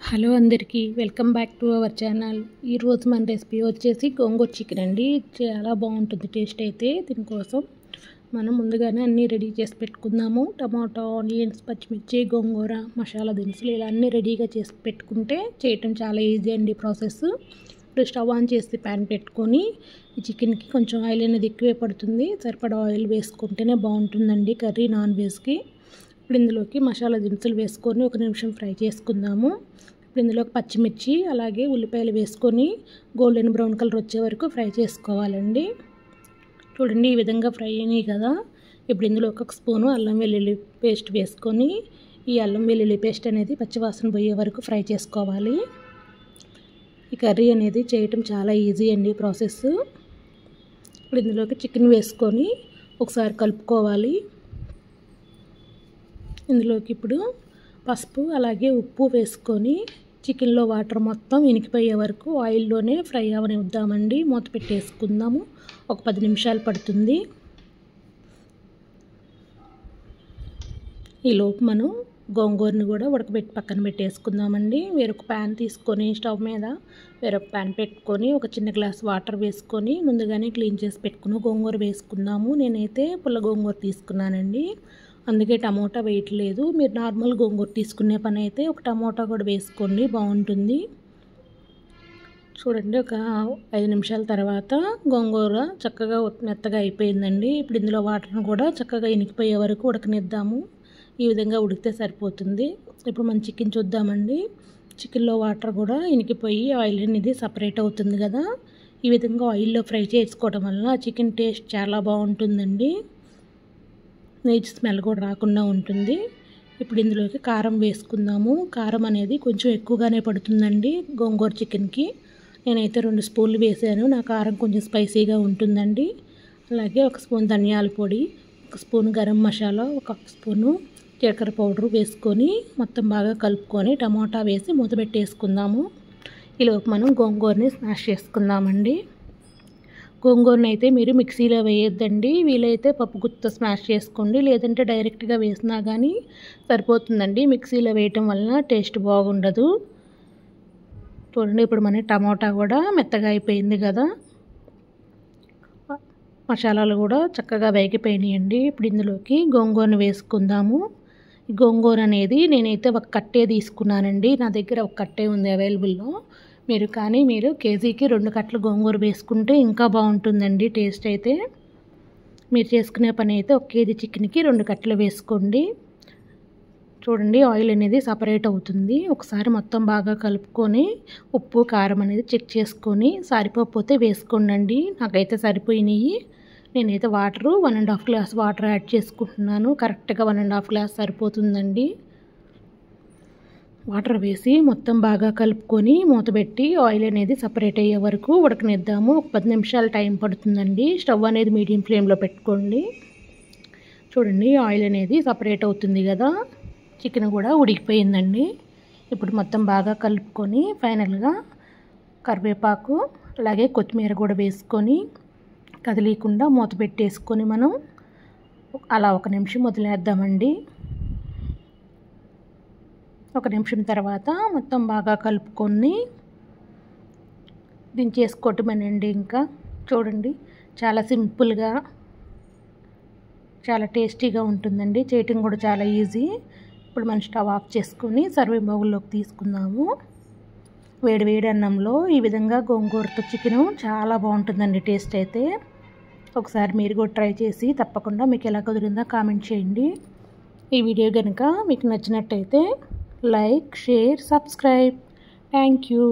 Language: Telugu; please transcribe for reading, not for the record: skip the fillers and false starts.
హలో అందరికీ welcome back to our channel. ఈరోజు మన రెసిపీ వచ్చేసి గోంగూర చికెన్ అండి. చాలా బాగుంటుంది టేస్ట్ అయితే. దీనికోసం మనం ముందుగానే అన్నీ రెడీ చేసి పెట్టుకుందాము. టమాటో, ఆనియన్స్, పచ్చిమిర్చి, గోంగూర, మసాలా దినుసులు ఇలా అన్నీ రెడీగా చేసి పెట్టుకుంటే చేయటం చాలా ఈజీ అండి ప్రాసెస్. ఇప్పుడు స్టవ్ ఆన్ చేసి ప్యాన్ పెట్టుకొని ఈ చికెన్కి కొంచెం ఆయిల్ అనేది ఎక్కువే పడుతుంది. సరిపడా ఆయిల్ వేసుకుంటేనే బాగుంటుందండి కర్రీ నాన్ వెజ్కి. ఇప్పుడు ఇందులోకి మసాలా దినుసులు వేసుకొని 1 నిమిషం ఫ్రై చేసుకుందాము. ఇప్పుడు ఇందులోకి పచ్చిమిర్చి అలాగే ఉల్లిపాయలు వేసుకొని గోల్డెన్ బ్రౌన్ కలర్ వచ్చే వరకు ఫ్రై చేసుకోవాలండి. చూడండి ఈ విధంగా ఫ్రై అయినాయి కదా. ఇప్పుడు ఇందులోకి 1 స్పూను అల్లం వెల్లుల్లి పేస్ట్ వేసుకొని ఈ అల్లం వెల్లుల్లి పేస్ట్ అనేది పచ్చివాసన పోయే వరకు ఫ్రై చేసుకోవాలి. ఈ కర్రీ అనేది చేయటం చాలా ఈజీ అండి ప్రాసెస్. ఇప్పుడు ఇందులోకి చికెన్ వేసుకొని ఒకసారి కలుపుకోవాలి. ఇందులోకి ఇప్పుడు పసుపు అలాగే ఉప్పు వేసుకొని చికెన్లో వాటర్ మొత్తం ఇనికిపోయే వరకు ఆయిల్లోనే ఫ్రై అవనిద్దామండి. మూత పెట్టేసుకుందాము. ఒక 10 నిమిషాలు పడుతుంది. ఈలోపు మనం గోంగూరని కూడా ఉడకబెట్టి పక్కన పెట్టేసుకుందామండి. వేరొక ప్యాన్ తీసుకొని స్టవ్ మీద వేరొక ప్యాన్ పెట్టుకొని ఒక చిన్న గ్లాస్ వాటర్ వేసుకొని ముందుగానే క్లీన్ చేసి పెట్టుకుని గోంగూర వేసుకుందాము. నేనైతే పుల్ల గోంగూర తీసుకున్నానండి, అందుకే టమోటా వేయట్లేదు. మీరు నార్మల్ గోంగూర తీసుకునే పని అయితే ఒక టమోటా కూడా వేసుకోండి, బాగుంటుంది. చూడండి ఒక 5 నిమిషాల తర్వాత గోంగూర చక్కగా మెత్తగా అయిపోయిందండి. ఇప్పుడు ఇందులో వాటర్ను కూడా చక్కగా ఇనికిపోయే వరకు ఉడకనిద్దాము. ఈ విధంగా ఉడికితే సరిపోతుంది. ఇప్పుడు మనం చికెన్ చూద్దామండి. చికెన్లో వాటర్ కూడా ఇనికిపోయి ఆయిల్ అనేది సపరేట్ అవుతుంది కదా. ఈ విధంగా ఆయిల్లో ఫ్రై చేసుకోవడం వల్ల చికెన్ టేస్ట్ చాలా బాగుంటుందండి. నీచు స్మెల్ కూడా రాకుండా ఉంటుంది. ఇప్పుడు ఇందులోకి కారం వేసుకుందాము. కారం అనేది కొంచెం ఎక్కువగానే పడుతుందండి గోంగూర చికెన్కి. నేనైతే 2 స్పూన్లు వేసాను. నా కారం కొంచెం స్పైసీగా ఉంటుందండి. అలాగే 1 స్పూన్ ధనియాల పొడి, 1 స్పూన్ గరం మసాలా, 1 స్పూను జీలకర్ర పౌడర్ వేసుకొని మొత్తం బాగా కలుపుకొని టమాటా వేసి మూత పెట్టేసుకుందాము. ఈలోపు మనం గోంగూరని స్మాష్ చేసుకుందామండి. గోంగూరని అయితే మీరు మిక్సీలో వేయొద్దండి. వీలైతే పప్పు గుత్తితో స్మాష్ చేసుకోండి, లేదంటే డైరెక్ట్గా వేసినా కానీ సరిపోతుందండి. మిక్సీలో వేయటం వలన టేస్ట్ బాగుండదు. చూడండి ఇప్పుడు మన టమాటా కూడా మెత్తగా అయిపోయింది కదా. మసాలాలు కూడా చక్కగా వేగిపోయినాయండి. ఇప్పుడు ఇందులోకి గోంగూరని వేసుకుందాము. ఈ గోంగూర అనేది నేనైతే 1 కట్టే తీసుకున్నానండి. నా దగ్గర 1 కట్టే ఉంది అవైలబుల్లో. మీరు కేజీకి 2 కట్టలు గోంగూర వేసుకుంటే ఇంకా బాగుంటుందండి టేస్ట్ అయితే. మీరు చేసుకునే పని అయితే 1 కేజీ చికెన్కి 2 కట్టలు వేసుకోండి. చూడండి ఆయిల్ అనేది సపరేట్ అవుతుంది. ఒకసారి మొత్తం బాగా కలుపుకొని ఉప్పు కారం అనేది చెక్ చేసుకొని సరిపోతే వేసుకోండి. నాకైతే సరిపోయినాయి. నేనైతే 1.5 గ్లాస్ వాటర్ యాడ్ చేసుకుంటున్నాను. కరెక్ట్గా 1.5 గ్లాస్ సరిపోతుందండి. వాటర్ వేసి మొత్తం బాగా కలుపుకొని మూత పెట్టి ఆయిల్ అనేది సపరేట్ అయ్యే వరకు ఉడకనిద్దాము. ఒక 10 నిమిషాలు టైం పడుతుందండి. స్టవ్ అనేది మీడియం ఫ్లేమ్లో పెట్టుకోండి. చూడండి ఆయిల్ అనేది సపరేట్ అవుతుంది కదా. చికెన్ కూడా ఉడికిపోయిందండి. ఇప్పుడు మొత్తం బాగా కలుపుకొని ఫైనల్గా కరివేపాకు అలాగే కొత్తిమీర కూడా వేసుకొని కదిలీకుండా మూత పెట్టేసుకొని మనం అలా 1 నిమిషం వదిలేద్దామండి. 1 నిమిషం తర్వాత మొత్తం బాగా కలుపుకొని దించేసుకోవటమేనండి. ఇంకా చూడండి చాలా సింపుల్గా చాలా టేస్టీగా ఉంటుందండి. చేయటం కూడా చాలా ఈజీ. ఇప్పుడు మనం స్టవ్ ఆఫ్ చేసుకొని సర్వింగ్ బౌల్లోకి తీసుకుందాము. వేడి వేడి అన్నంలో ఈ విధంగా గోంగూరతో చికెను చాలా బాగుంటుందండి టేస్ట్ అయితే. ఒకసారి మీరు కూడా ట్రై చేసి తప్పకుండా మీకు ఎలా కుదిరిందో కామెంట్ చేయండి. ఈ వీడియో కనుక మీకు నచ్చినట్టయితే like, share, subscribe. Thank you.